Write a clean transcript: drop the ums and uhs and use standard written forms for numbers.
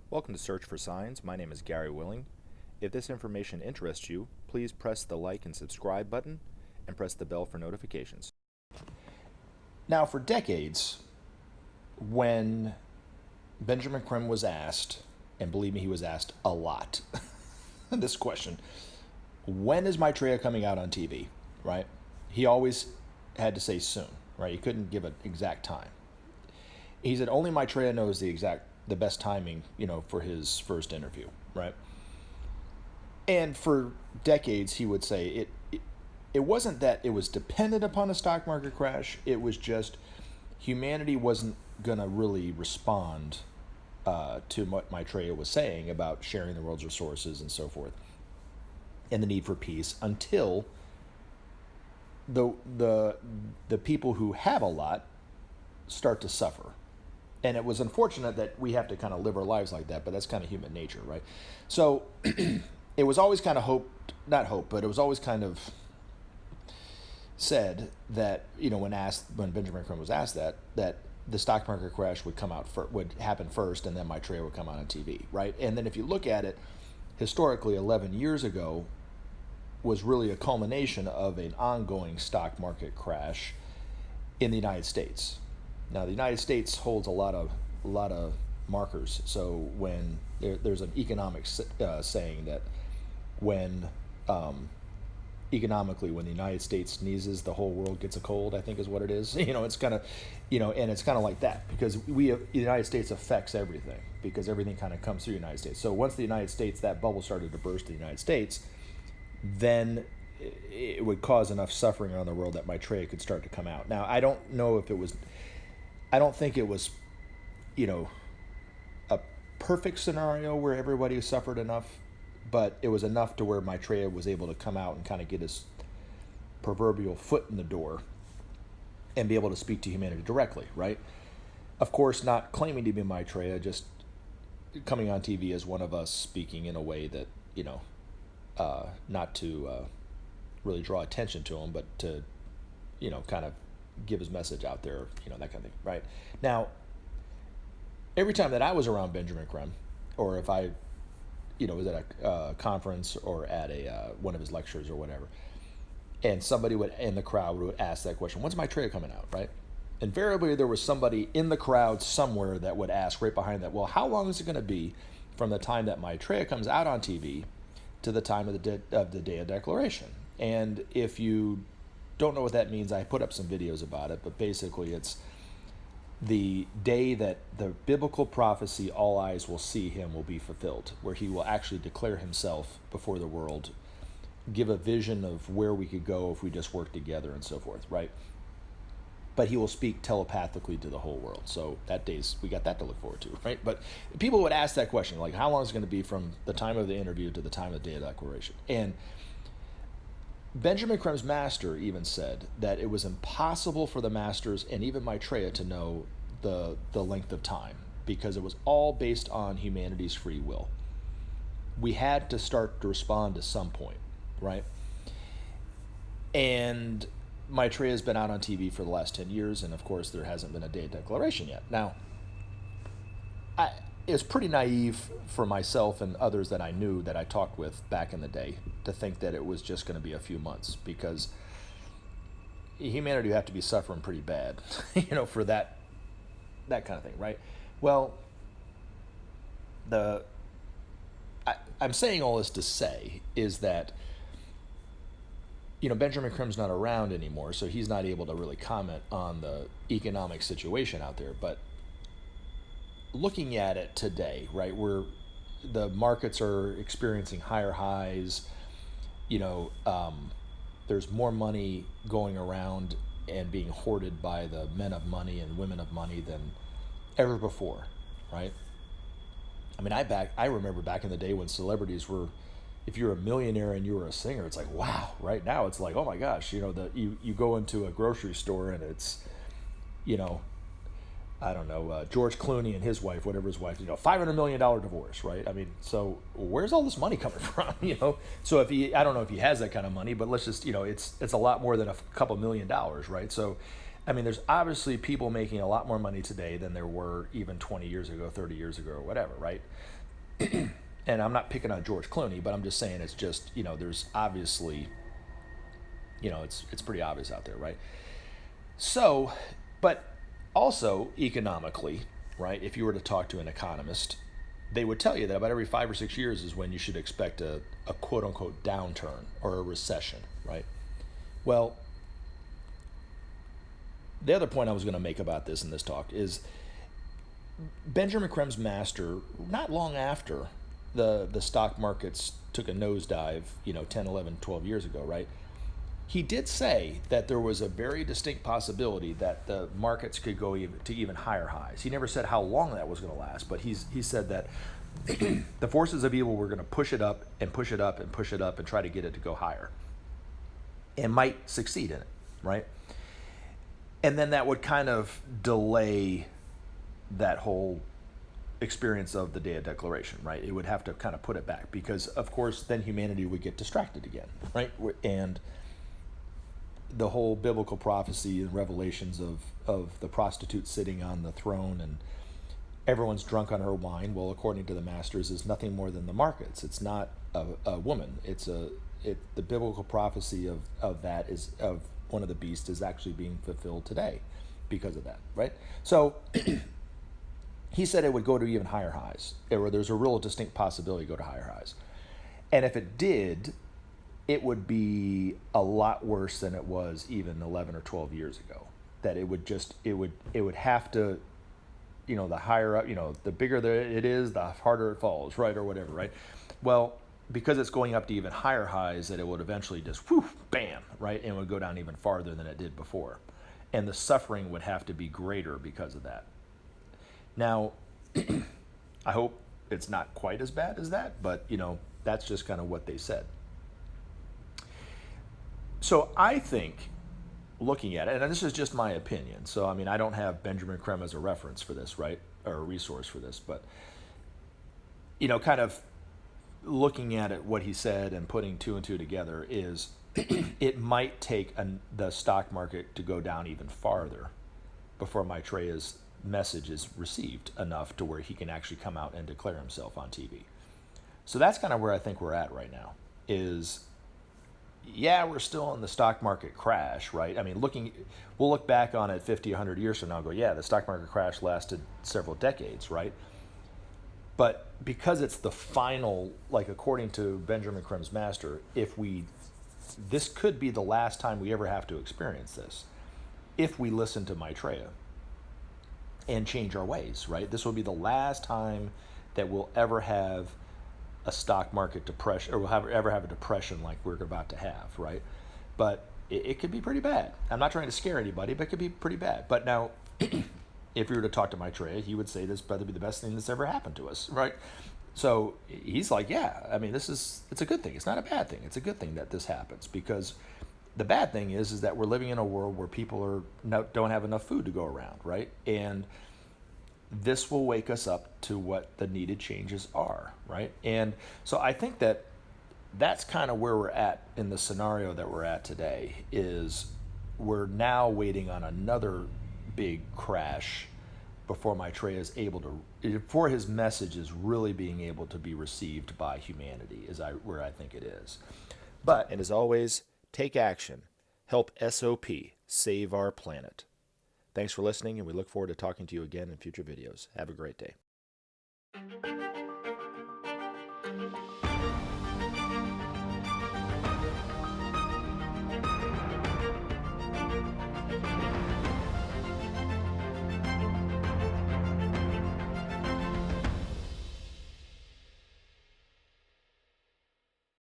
Welcome to Search for Signs. My name is Gary Willing. If this information interests you, please press the like and subscribe button and press the bell for notifications. Now, for decades, when Benjamin Creme was asked, and believe me, he was asked a lot, this question, when is Maitreya coming out on TV, right? He always had to say soon, right? He couldn't give an exact time. He said only Maitreya knows the best timing, for his first interview, right? And for decades, he would say it wasn't that it was dependent upon a stock market crash. It was just humanity wasn't going to really respond to what Maitreya was saying about sharing the world's resources and so forth, and the need for peace until the people who have a lot start to suffer. And it was unfortunate that we have to kind of live our lives like that, but that's kind of human nature, right? So it was always kind of but it was always kind of said that, when Benjamin Creme was asked that the stock market crash would happen first, and then Maitreya would come out on TV, right? And then if you look at it historically, 11 years ago was really a culmination of an ongoing stock market crash in the United States. Now, the United States holds a lot of markers. So when there's an economic saying that when economically, when the United States sneezes, the whole world gets a cold, I think is what it is. It's kind of, and it's kind of like that because the United States affects everything because everything kind of comes through the United States. So once the United States, that bubble started to burst in the United States, then it would cause enough suffering around the world that Maitreya could start to come out. Now, I don't think it was, a perfect scenario where everybody suffered enough, but it was enough to where Maitreya was able to come out and kind of get his proverbial foot in the door and be able to speak to humanity directly, right? Of course, not claiming to be Maitreya, just coming on TV as one of us speaking in a way that, not to really draw attention to him, but to, kind of give his message out there, that kind of thing, right? Now, every time that I was around Benjamin Creme, or if I, was at a conference or at one of his lectures or whatever, and somebody in the crowd would ask that question, when's Maitreya coming out, right? Invariably, there was somebody in the crowd somewhere that would ask right behind that, well, how long is it going to be from the time that Maitreya comes out on TV to the time of the day of declaration? And if you don't know what that means, I put up some videos about it, but basically it's the day that the biblical prophecy, all eyes will see him, will be fulfilled, where he will actually declare himself before the world, give a vision of where we could go if we just work together and so forth, right? But he will speak telepathically to the whole world. So we got that to look forward to, right? But people would ask that question, like, how long is it going to be from the time of the interview to the time of the day of declaration? And Benjamin Creme's master even said that it was impossible for the masters and even Maitreya to know the length of time because it was all based on humanity's free will. We had to start to respond to some point, right? And Maitreya's been out on TV for the last 10 years, and of course there hasn't been a day of declaration yet. Now, it was pretty naive for myself and others that I knew that I talked with back in the day to think that it was just going to be a few months because humanity would have to be suffering pretty bad, for that kind of thing, right? Well, I'm saying all this to say is that, Benjamin Creme's not around anymore, so he's not able to really comment on the economic situation out there, but looking at it today, right, where the markets are experiencing higher highs, there's more money going around and being hoarded by the men of money and women of money than ever before, right? I mean, I remember back in the day when celebrities were, if you're a millionaire and you were a singer, it's like, wow. Right now, it's like, oh my gosh, you go into a grocery store and it's, I don't know, George Clooney and his wife, whatever his wife, $500 million divorce, right? I mean, so where's all this money coming from, So if he, I don't know if he has that kind of money, but let's just, it's a lot more than a couple $1,000,000, right? So, I mean, there's obviously people making a lot more money today than there were even 20 years ago, 30 years ago, or whatever, right? And I'm not picking on George Clooney, but I'm just saying it's just, there's obviously, it's pretty obvious out there, right? So, but also economically, right? If you were to talk to an economist, they would tell you that about every 5 or 6 years is when you should expect a quote unquote downturn or a recession, right? Well, the other point I was going to make about this in this talk is Benjamin Creme's master, not long after the stock markets took a nosedive, 10, 11, 12 years ago, right? He did say that there was a very distinct possibility that the markets could go to even higher highs. He never said how long that was going to last, but he said that the forces of evil were going to push it up and push it up and push it up and try to get it to go higher, and might succeed in it, right? And then that would kind of delay that whole experience of the Day of Declaration, right? It would have to kind of put it back because, of course, then humanity would get distracted again, right? And the whole biblical prophecy and revelations of the prostitute sitting on the throne and everyone's drunk on her wine, well, according to the masters, is nothing more than the markets. It's not a woman. The biblical prophecy of that is of one of the beasts is actually being fulfilled today because of that, right? So he said it would go to even higher highs, or there's a real distinct possibility to go to higher highs. And if it did, it would be a lot worse than it was even 11 or 12 years ago. That it would have to, the higher up, the bigger it is, the harder it falls, right, or whatever, right? Well, because it's going up to even higher highs, that it would eventually just, whoosh, bam, right, and it would go down even farther than it did before. And the suffering would have to be greater because of that. Now, I hope it's not quite as bad as that, but, that's just kind of what they said. So I think, looking at it, and this is just my opinion, so I mean, I don't have Benjamin Creme as a reference for this, right, or a resource for this, but, kind of looking at it, what he said and putting two and two together is it might take the stock market to go down even farther before Maitreya's message is received enough to where he can actually come out and declare himself on TV. So that's kind of where I think we're at right now is, yeah, we're still in the stock market crash, right? I mean, we'll look back on it 50, 100 years from now and go, yeah, the stock market crash lasted several decades, right? But because it's the final, like according to Benjamin Creme's master, this could be the last time we ever have to experience this if we listen to Maitreya and change our ways, right? This will be the last time that we'll ever have a stock market depression, or we'll ever have a depression like we're about to have, right? But it could be pretty bad. I'm not trying to scare anybody, but it could be pretty bad. But now, if we were to talk to Maitreya, he would say this better be the best thing that's ever happened to us, right? So he's like, yeah, I mean, it's a good thing. It's not a bad thing. It's a good thing that this happens, because the bad thing is that we're living in a world where people don't have enough food to go around, right? And this will wake us up to what the needed changes are, right? And so I think that's kind of where we're at in the scenario that we're at today, is we're now waiting on another big crash before Maitreya is before his message is really being able to be received by humanity, where I think it is. And as always, take action. Help SOP save our planet. Thanks for listening, and we look forward to talking to you again in future videos. Have a great day.